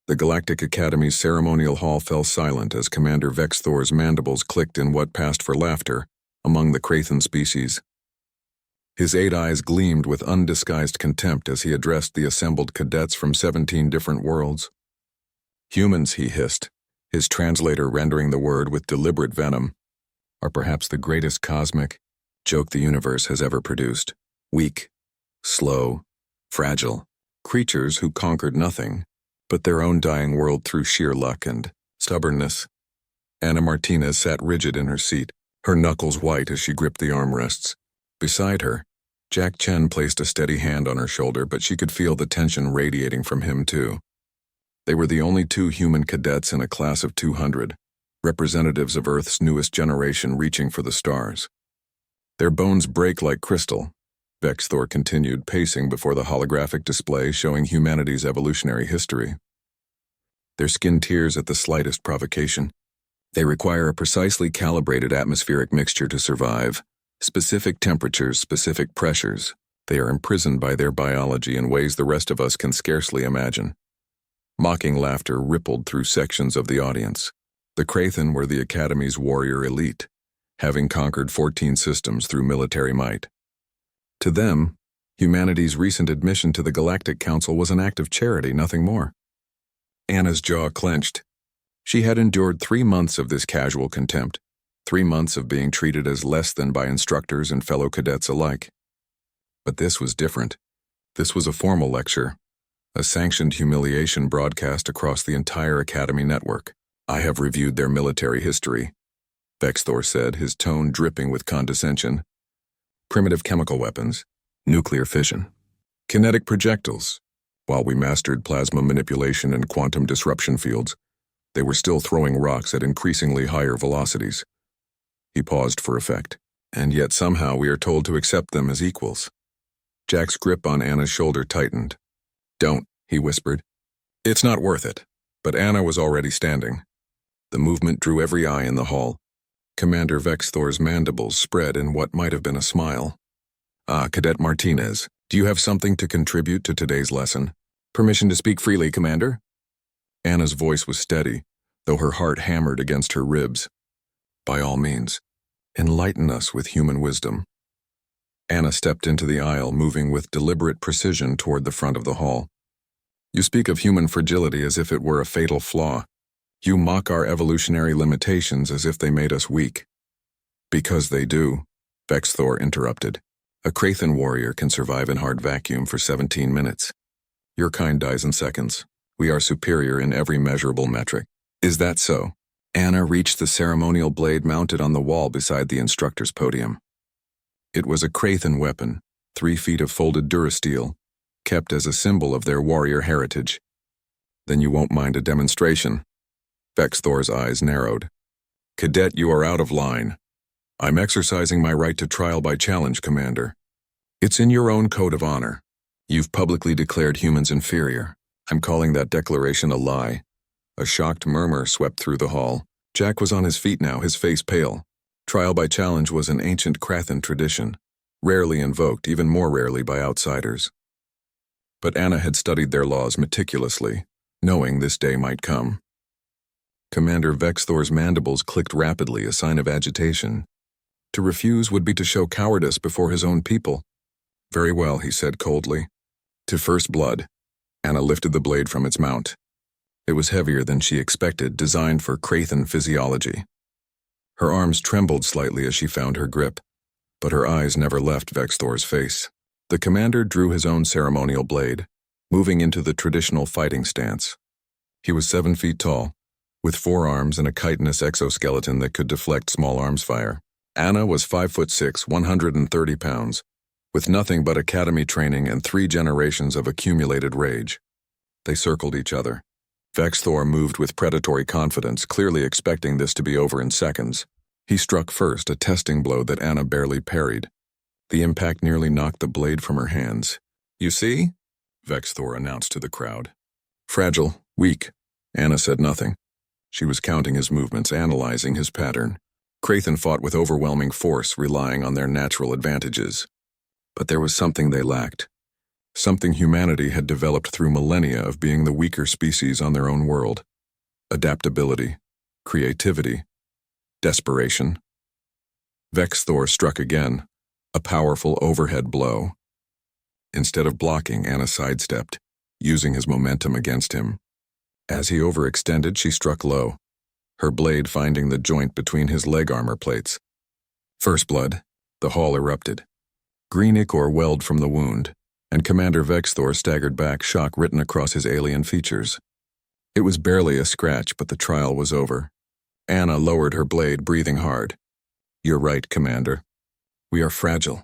The Galactic Academy's ceremonial hall fell silent as Commander Vex Thor's mandibles clicked in what passed for laughter among the Krathan species. His 8 eyes gleamed with undisguised contempt as he addressed the assembled cadets from 17 different worlds. "Humans," he hissed, his translator rendering the word with deliberate venom, "are perhaps the greatest cosmic joke the universe has ever produced. Weak, slow, fragile, creatures who conquered nothing but their own dying world through sheer luck and stubbornness." Ana Martinez sat rigid in her seat, her knuckles white as she gripped the armrests. Beside her, Jack Chen placed a steady hand on her shoulder, but she could feel the tension radiating from him too. They were the only 2 human cadets in a class of 200, representatives of Earth's newest generation reaching for the stars. "Their bones break like crystal," Vex Thor continued, pacing before the holographic display showing humanity's evolutionary history. "Their skin tears at the slightest provocation. They require a precisely calibrated atmospheric mixture to survive. Specific temperatures, specific pressures. They are imprisoned by their biology in ways the rest of us can scarcely imagine." Mocking laughter rippled through sections of the audience. The Krathan were the Academy's warrior elite, having conquered 14 systems through military might. To them, humanity's recent admission to the Galactic Council was an act of charity, nothing more. Anna's jaw clenched. She had endured 3 months of this casual contempt, 3 months of being treated as less than by instructors and fellow cadets alike. But this was different. This was a formal lecture, a sanctioned humiliation broadcast across the entire Academy network. "I have reviewed their military history," Vex Thor said, his tone dripping with condescension. "Primitive chemical weapons, nuclear fission, kinetic projectiles. While we mastered plasma manipulation and quantum disruption fields, they were still throwing rocks at increasingly higher velocities." He paused for effect. "And yet somehow we are told to accept them as equals." Jack's grip on Anna's shoulder tightened. "Don't," he whispered. "It's not worth it." But Anna was already standing. The movement drew every eye in the hall. Commander Vex Thor's mandibles spread in what might have been a smile. "Ah, Cadet Martinez, do you have something to contribute to today's lesson?" "Permission to speak freely, Commander." Anna's voice was steady, though her heart hammered against her ribs. "By all means, enlighten us with human wisdom." Anna stepped into the aisle, moving with deliberate precision toward the front of the hall. "You speak of human fragility as if it were a fatal flaw. You mock our evolutionary limitations as if they made us weak." "Because they do," Vex Thor interrupted. "A Krathan warrior can survive in hard vacuum for 17 minutes. Your kind dies in seconds. We are superior in every measurable metric." "Is that so?" Anna reached the ceremonial blade mounted on the wall beside the instructor's podium. It was a Krathan weapon, 3 feet of folded durasteel, kept as a symbol of their warrior heritage. "Then you won't mind a demonstration?" Vex Thor's eyes narrowed. "Cadet, you are out of line. I'm exercising my right to trial by challenge, Commander. It's in your own code of honor. You've publicly declared humans inferior. I'm calling that declaration a lie." A shocked murmur swept through the hall. Jack was on his feet now, his face pale. Trial by challenge was an ancient Krathan tradition, rarely invoked, even more rarely by outsiders. But Anna had studied their laws meticulously, knowing this day might come. Commander Vex Thor's mandibles clicked rapidly, a sign of agitation. To refuse would be to show cowardice before his own people. "Very well," he said coldly. "To first blood." Anna lifted the blade from its mount. It was heavier than she expected, designed for Krathan physiology. Her arms trembled slightly as she found her grip, but her eyes never left Vex Thor's face. The commander drew his own ceremonial blade, moving into the traditional fighting stance. He was 7 feet tall, with 4 arms and a chitinous exoskeleton that could deflect small arms fire. Anna was 5'6", 130 pounds, with nothing but academy training and 3 generations of accumulated rage. They circled each other. Vex Thor moved with predatory confidence, clearly expecting this to be over in seconds. He struck first, a testing blow that Anna barely parried. The impact nearly knocked the blade from her hands. "You see?" Vex Thor announced to the crowd. "Fragile, weak." Anna said nothing. She was counting his movements, analyzing his pattern. Krathan fought with overwhelming force, relying on their natural advantages. But there was something they lacked. something humanity had developed through millennia of being the weaker species on their own world. Adaptability, creativity, desperation. Vex Thor struck again, a powerful overhead blow. Instead of blocking, Anna sidestepped, using his momentum against him. As he overextended, she struck low, her blade finding the joint between his leg armor plates. First blood, the hall erupted. Green ichor welled from the wound, and Commander Vex Thor staggered back, shock written across his alien features. It was barely a scratch, but the trial was over. Anna lowered her blade, breathing hard. "You're right, Commander. We are fragile.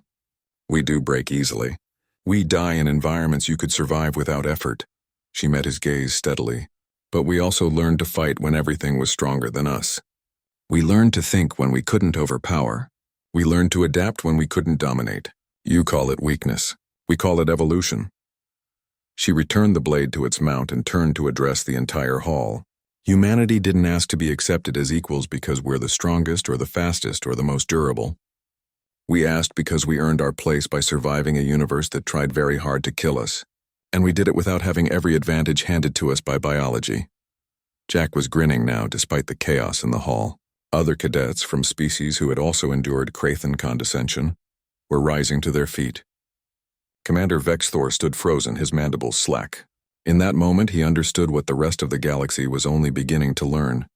We do break easily. We die in environments you could survive without effort." She met his gaze steadily. "But we also learned to fight when everything was stronger than us. We learned to think when we couldn't overpower. We learned to adapt when we couldn't dominate. You call it weakness. We call it evolution." She returned the blade to its mount and turned to address the entire hall. "Humanity didn't ask to be accepted as equals because we're the strongest or the fastest or the most durable. We asked because we earned our place by surviving a universe that tried very hard to kill us. And we did it without having every advantage handed to us by biology." Jack was grinning now, despite the chaos in the hall. Other cadets from species who had also endured Crathan condescension were rising to their feet. Commander Vex Thor stood frozen, his mandibles slack. In that moment, he understood what the rest of the galaxy was only beginning to learn.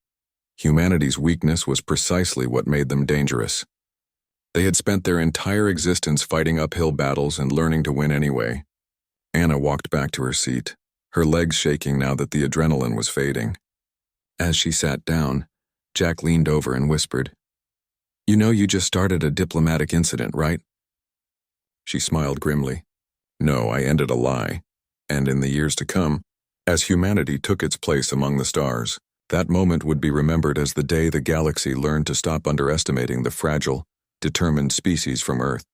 Humanity's weakness was precisely what made them dangerous. They had spent their entire existence fighting uphill battles and learning to win anyway. Anna walked back to her seat, her legs shaking now that the adrenaline was fading. As she sat down, Jack leaned over and whispered, "You know you just started a diplomatic incident, right?" She smiled grimly. "No, I ended a lie. And in the years to come, as humanity took its place among the stars, that moment would be remembered as the day the galaxy learned to stop underestimating the fragile, determined species from Earth."